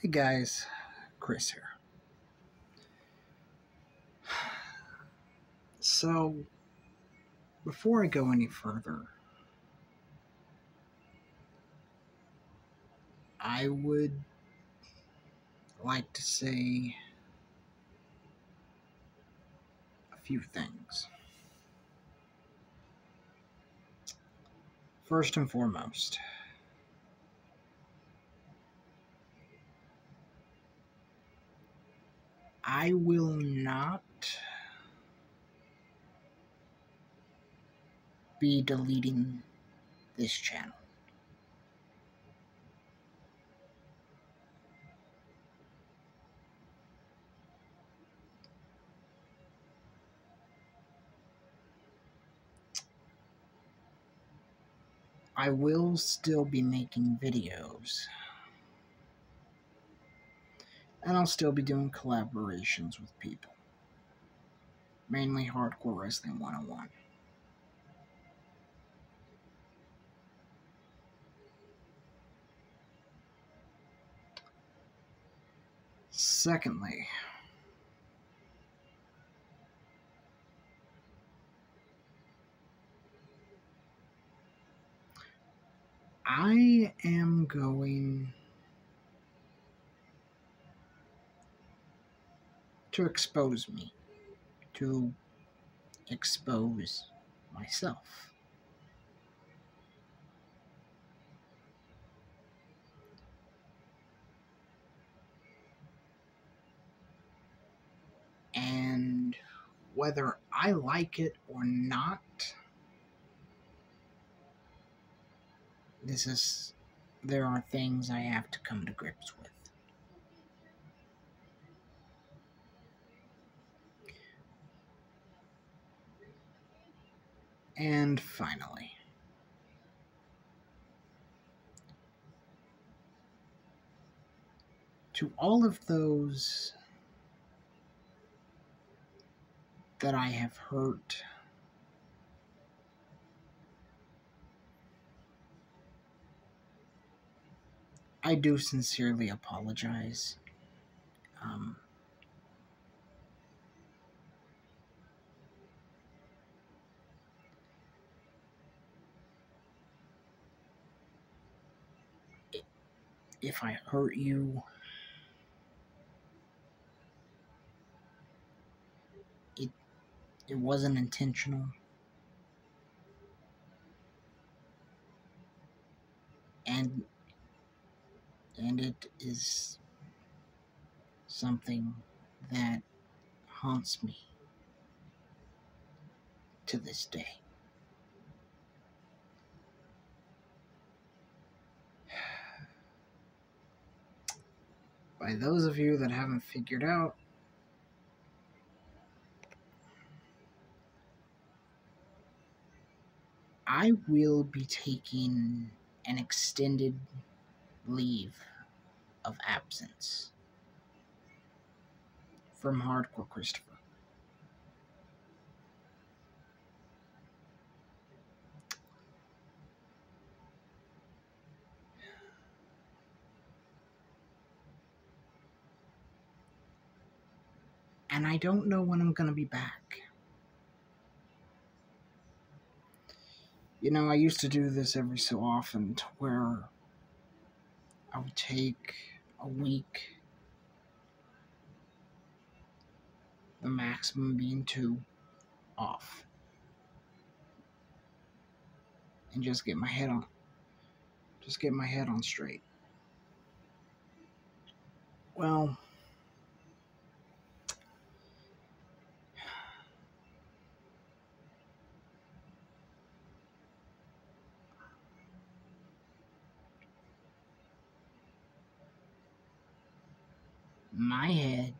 Hey guys, Chris here. So, before I go any further, I would like to say a few things. First and foremost, I will not be deleting this channel. I will still be making videos, and I'll still be doing collaborations with people, mainly Hardcore Wrestling 101. Secondly, I am going to expose me, to expose myself. And whether I like it or not, there are things I have to come to grips with. And finally, to all of those that I have hurt, I do sincerely apologize. Um, if I hurt you, it wasn't intentional. And it is something that haunts me to this day. By those of you that haven't figured out, I will be taking an extended leave of absence from Hardcore Christopher. And I don't know when I'm going to be back. You know, I used to do this every so often to where I would take a week, the maximum being 2, off. And just get my head on straight. Well, my head,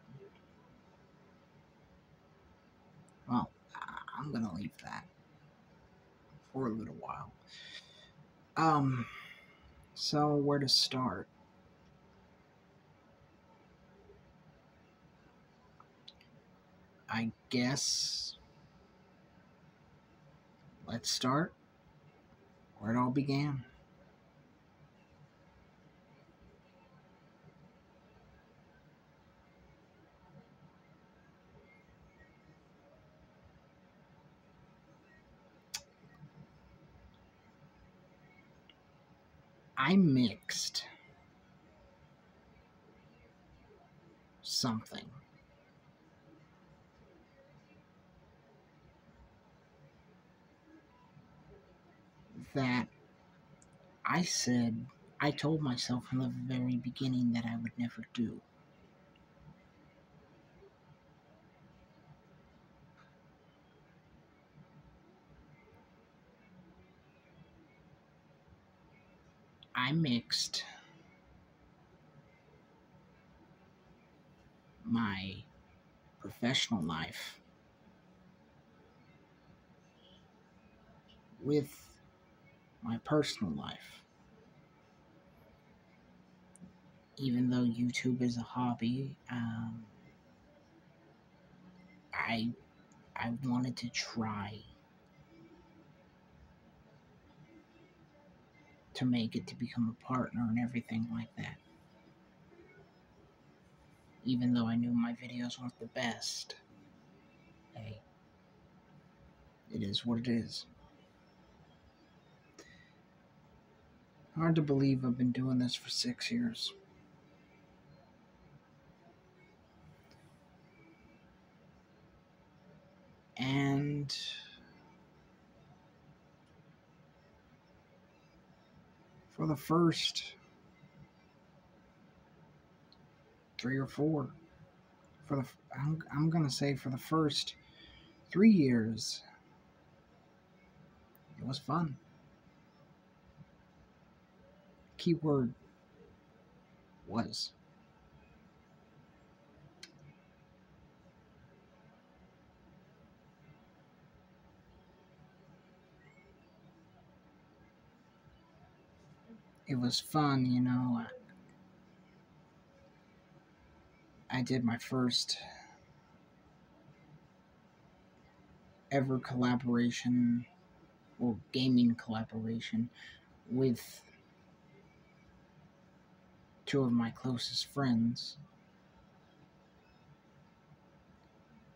I'm going to leave that for a little while. So where to start? I guess let's start where it all began. I mixed something that I told myself from the very beginning that I would never do. I mixed my professional life with my personal life. Even though YouTube is a hobby, I wanted to try to make it to become a partner and everything like that. Even though I knew my videos weren't the best. Hey, it is what it is. Hard to believe I've been doing this for 6 years. And for the first 3 or 4, I'm gonna say for the first 3 years, it was fun. Keyword was. It was fun, you know. I did my first ever collaboration, or gaming collaboration, with 2 of my closest friends.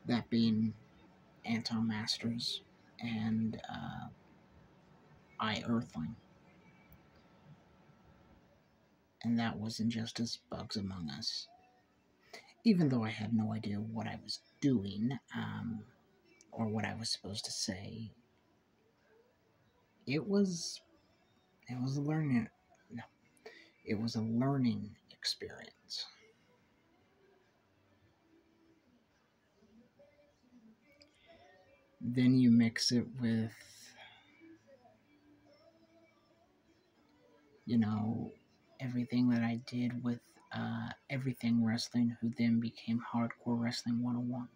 That being Anton Masters and Earthling. And that was Injustice Bugs Among Us. Even though I had no idea what I was doing, or what I was supposed to say, it was a learning experience. Then you mix it with, you know, everything that I did with Everything Wrestling, who then became Hardcore Wrestling 101.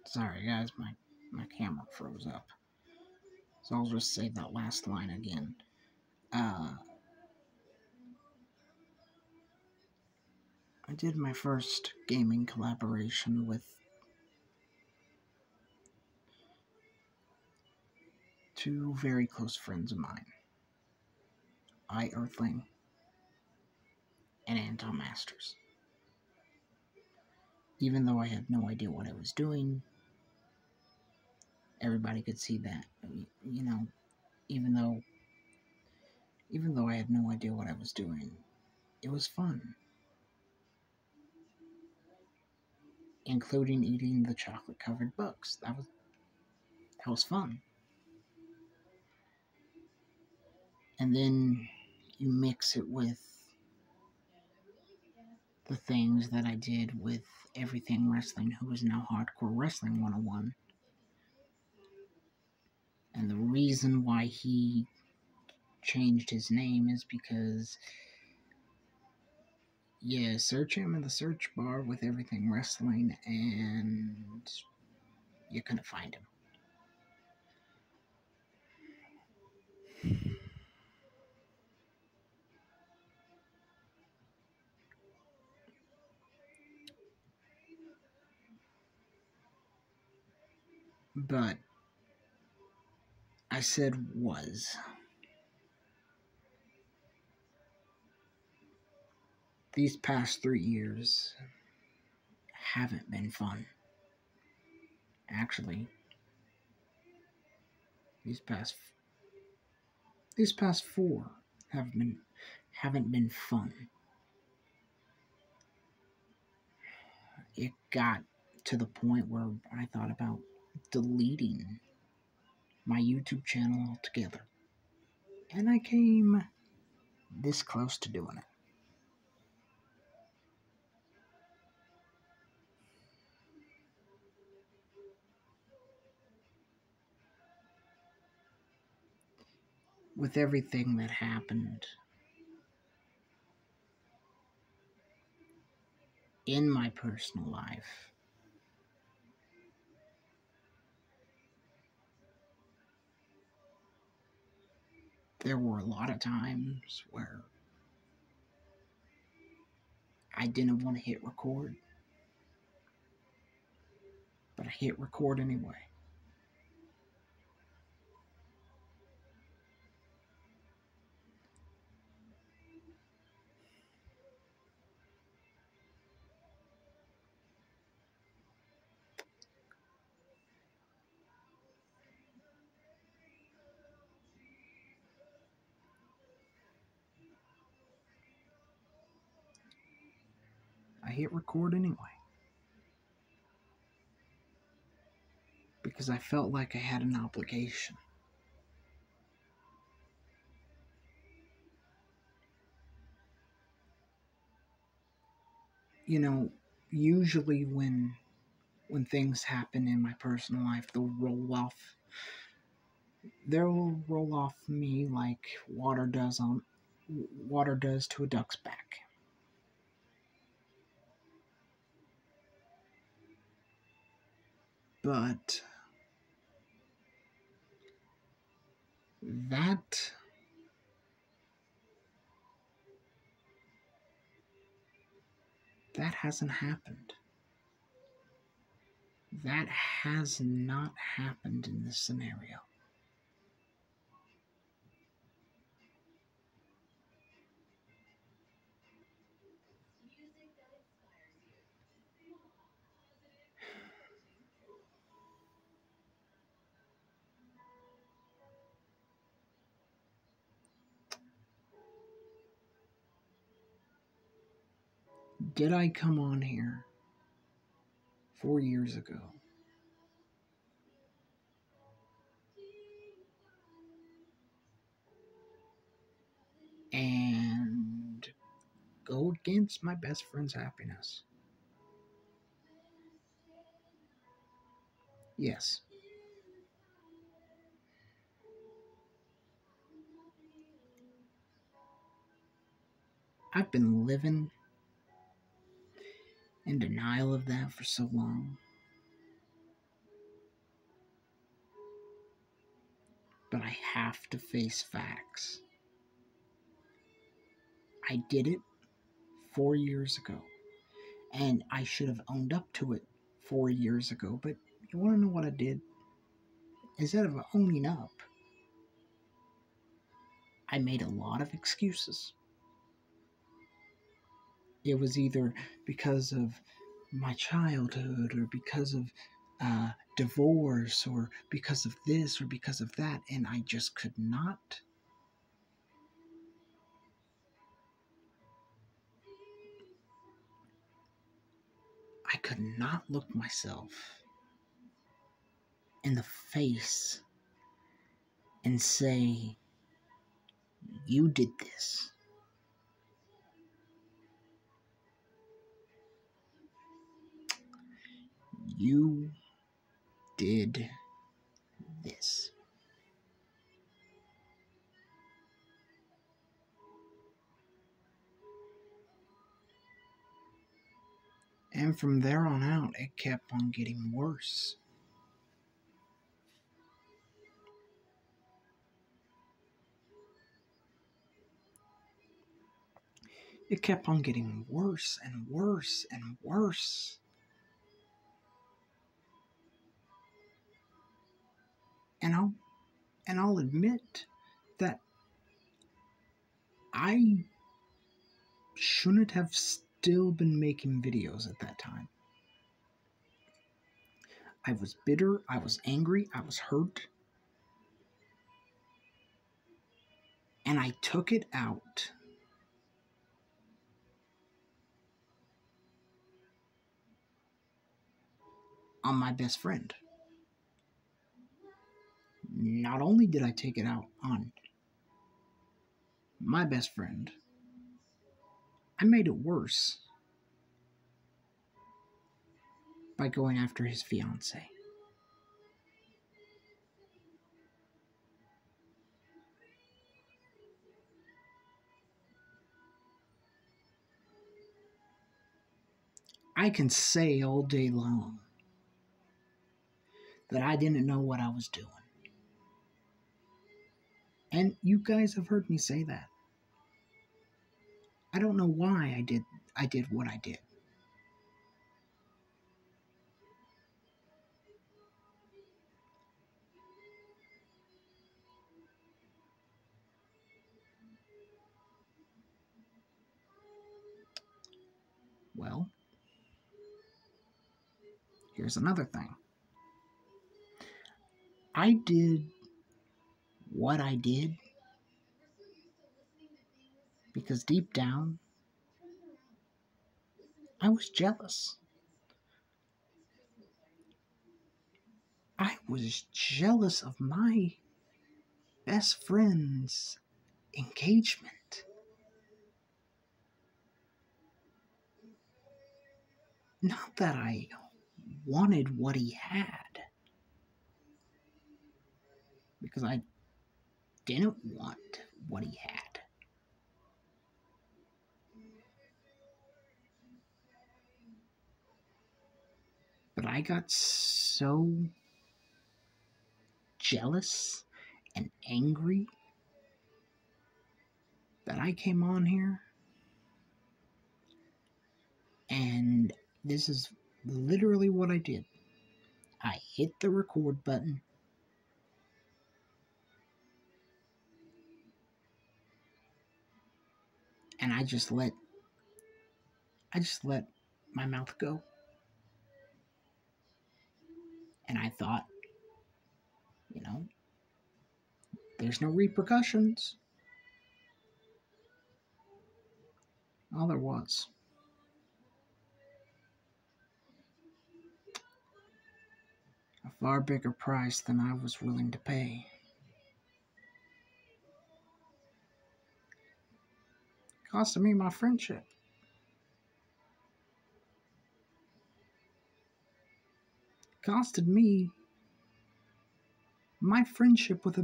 Sorry guys, my camera froze up. So I'll just say that last line again. I did my first gaming collaboration with 2 very close friends of mine, Earthling and Anton Masters. Even though I had no idea what I was doing, everybody could see that. You know, even though I had no idea what I was doing, it was fun. Including eating the chocolate-covered bugs. That was fun. And then you mix it with the things that I did with Everything Wrestling, who is now Hardcore Wrestling 101. And the reason why he changed his name is because, yeah, search him in the search bar with Everything Wrestling and you couldn't find him. But I said was. These past 3 years, haven't been fun. Actually, these past 4 haven't been fun. It got to the point where I thought about deleting my YouTube channel altogether. And I came this close to doing it. With everything that happened in my personal life, there were a lot of times where I didn't want to hit record, but I hit record anyway. I hit record anyway. Because I felt like I had an obligation. You know, usually when things happen in my personal life, they'll roll off me like water does to a duck's back. But that hasn't happened. That has not happened in this scenario. Did I come on here 4 years ago and go against my best friend's happiness? Yes. I've been living in denial of that for so long. But I have to face facts. I did it 4 years ago, and I should have owned up to it 4 years ago, but you want to know what I did? Instead of owning up, I made a lot of excuses. It was either because of my childhood, or because of divorce, or because of this, or because of that, and I just could not look myself in the face and say, you did this. You did this. And from there on out, it kept on getting worse. It kept on getting worse and worse and worse. And I'll admit that I shouldn't have still been making videos at that time. I was bitter, I was angry, I was hurt. And I took it out on my best friend. Not only did I take it out on my best friend, I made it worse by going after his fiance. I can say all day long that I didn't know what I was doing. And you guys have heard me say that. I don't know why I did what I did. Well, here's another thing. I did what I did because deep down, I was jealous. I was jealous of my best friend's engagement. Not that I wanted what he had, because I didn't want what he had. But I got so jealous and angry that I came on here, and this is literally what I did. I hit the record button, and I just let my mouth go. And I thought, you know, there's no repercussions. All there was. A far bigger price than I was willing to pay. Costed me my friendship. Costed me my friendship with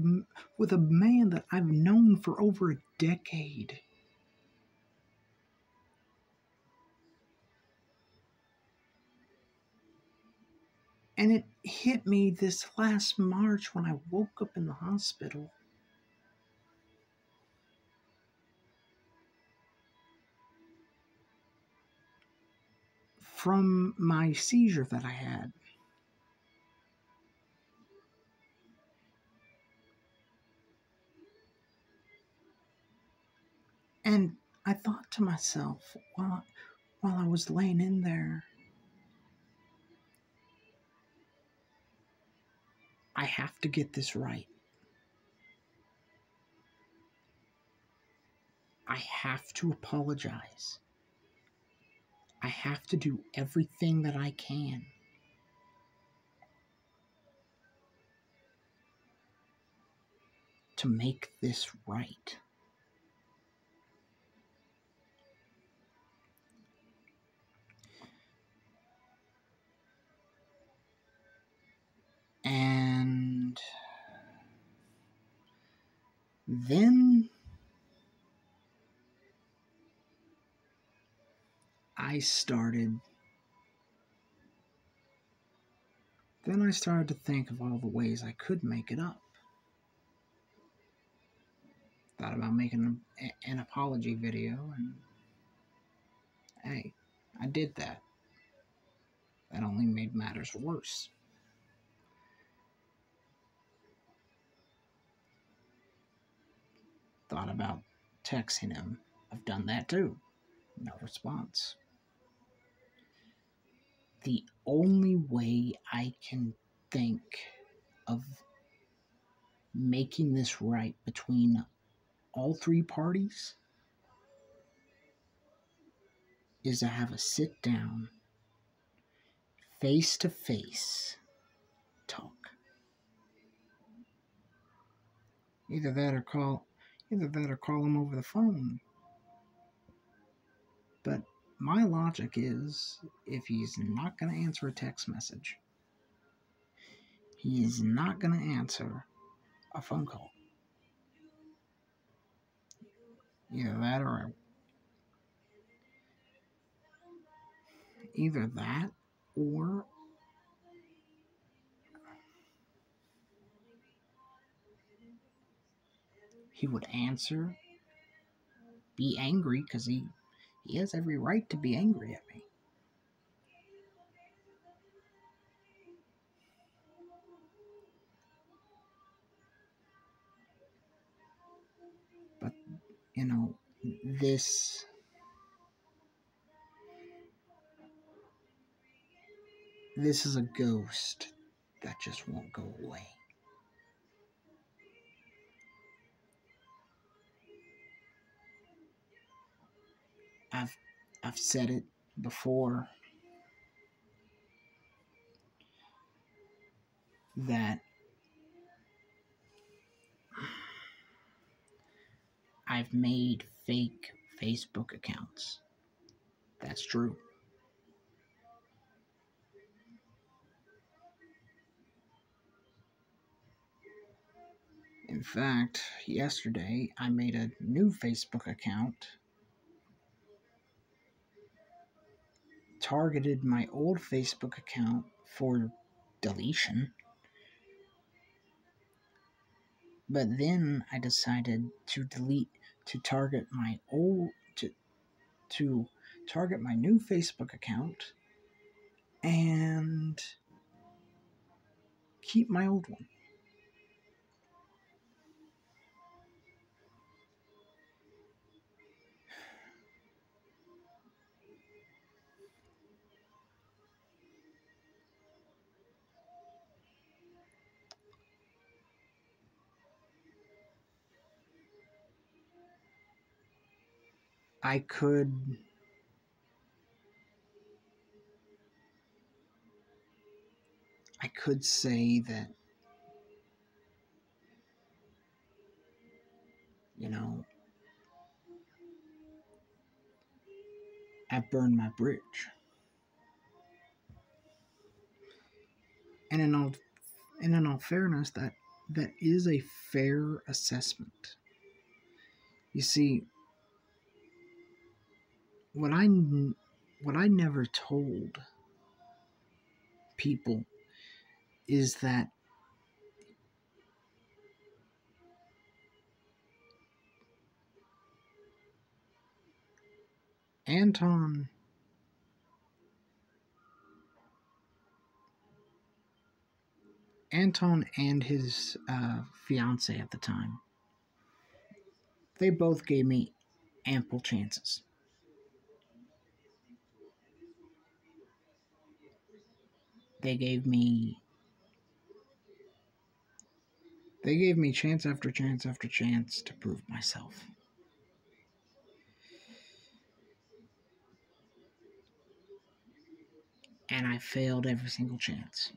a man that I've known for over a decade. And it hit me this last March when I woke up in the hospital. From my seizure that I had. And I thought to myself while I was laying in there, I have to get this right. I have to apologize. I have to do everything that I can to make this right. And then I started to think of all the ways I could make it up. Thought about making an apology video, and hey, I did that. That only made matters worse. Thought about texting him. I've done that too. No response. The only way I can think of making this right between all three parties is to have a sit down, face to face talk. Either that or call him over the phone. But my logic is if he's not going to answer a text message, he is not going to answer a phone call. Either that or either that or he would answer, be angry because he has every right to be angry at me. But, you know, this is a ghost that just won't go away. I've said it before that I've made fake Facebook accounts. That's true. In fact, yesterday I made a new Facebook account, targeted my old Facebook account for deletion, but then I decided to target my target my new Facebook account and keep my old one. I could say that, you know, I burned my bridge. And in all fairness, that is a fair assessment. You see, what I never told people is that Anton and his fiance at the time, they both gave me ample chances. They gave me chance after chance after chance to prove myself. And I failed every single chance.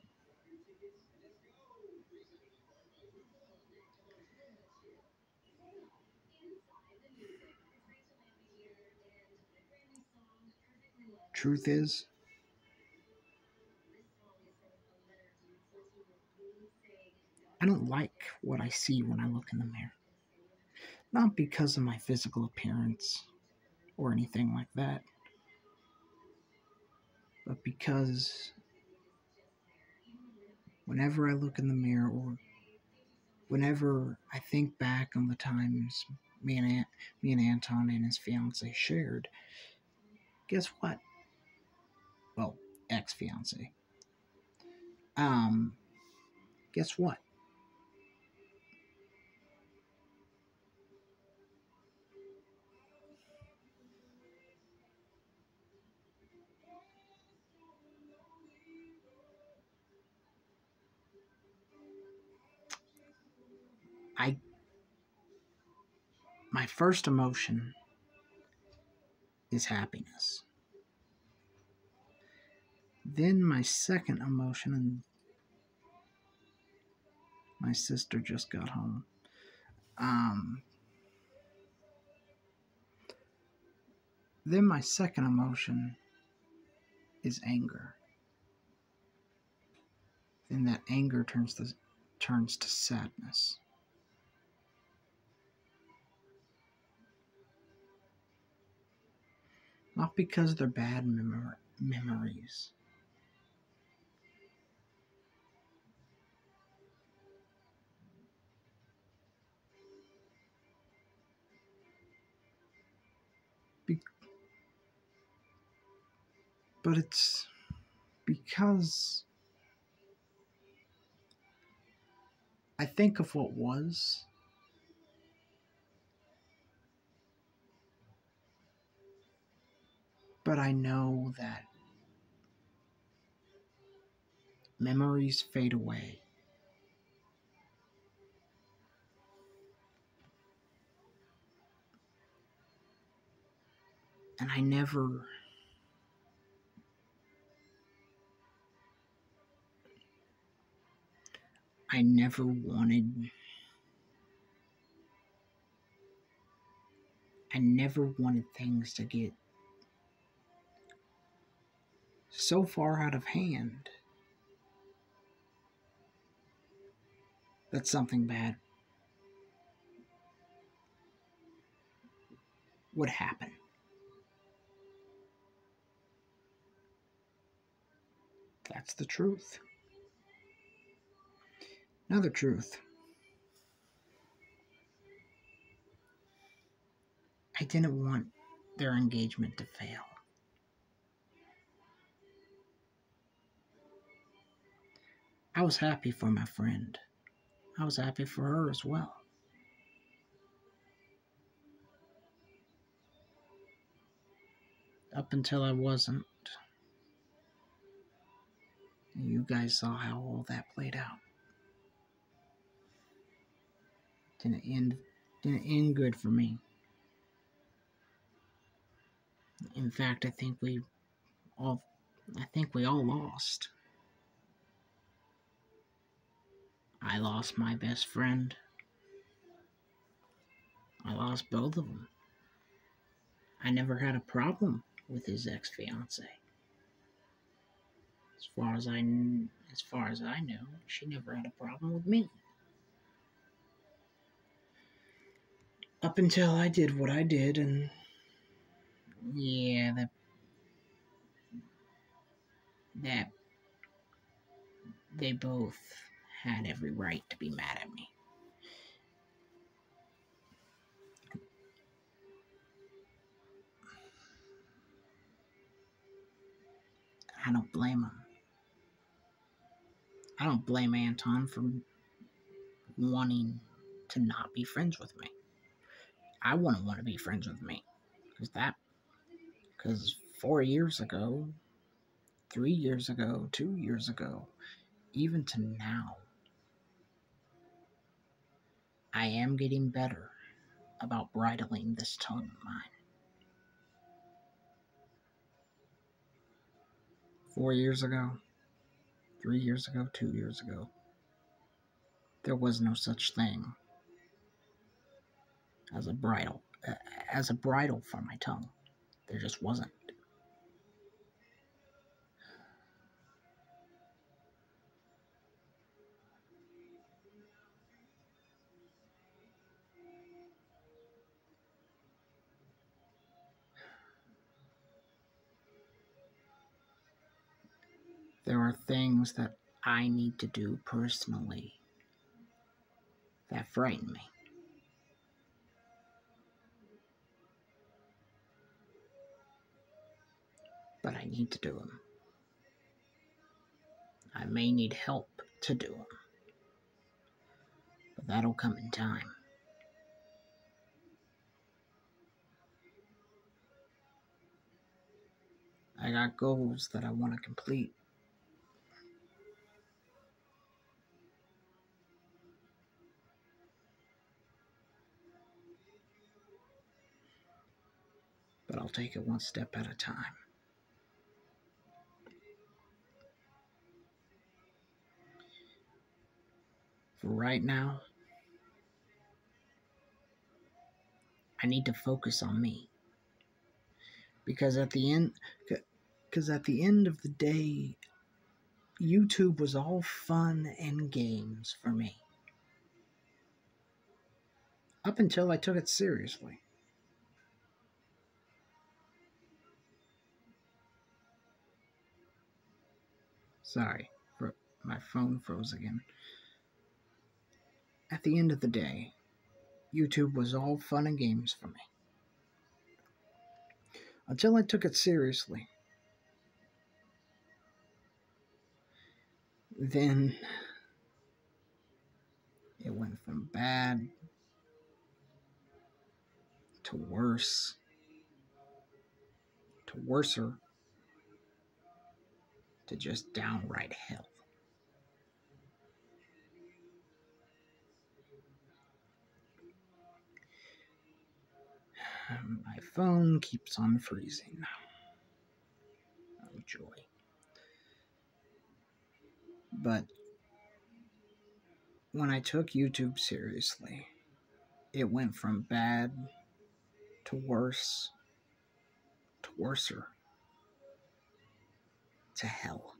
Truth is, I don't like what I see when I look in the mirror. Not because of my physical appearance or anything like that, but because whenever I look in the mirror or whenever I think back on the times me and Anton and his fiance shared, guess what? Well, ex-fiance. Guess what? my first emotion is happiness. Then my second emotion, and my sister just got home. Then my second emotion is anger. Then that anger turns to sadness. Not because they're bad memories. But it's because I think of what was, but I know that memories fade away. And I never wanted things to get so far out of hand that something bad would happen. That's the truth. Another truth. I didn't want their engagement to fail. I was happy for my friend. I was happy for her as well. Up until I wasn't. You guys saw how all that played out. Didn't end good for me. In fact, I think we all lost. I lost my best friend. I lost both of them. I never had a problem with his ex-fiance. As far as I know, she never had a problem with me. Up until I did what I did, and yeah, that they both had every right to be mad at me. I don't blame him. I don't blame Anton for wanting to not be friends with me. I wouldn't want to be friends with me. Because 4 years ago, 3 years ago, 2 years ago, even to now, I am getting better about bridling this tongue of mine. 4 years ago, 3 years ago, 2 years ago, there was no such thing as a bridle for my tongue. There just wasn't. There are things that I need to do personally that frighten me. But I need to do them. I may need help to do them. But that'll come in time. I got goals that I want to complete. but I'll take it one step at a time. For right now, I need to focus on me. Because at the end of the day, YouTube was all fun and games for me. Up until I took it seriously. Sorry, my phone froze again. At the end of the day, YouTube was all fun and games for me. Until I took it seriously. Then it went from bad to worse to worser to just downright hell. My phone keeps on freezing. Oh joy. But when I took YouTube seriously, it went from bad to worse to worser to hell.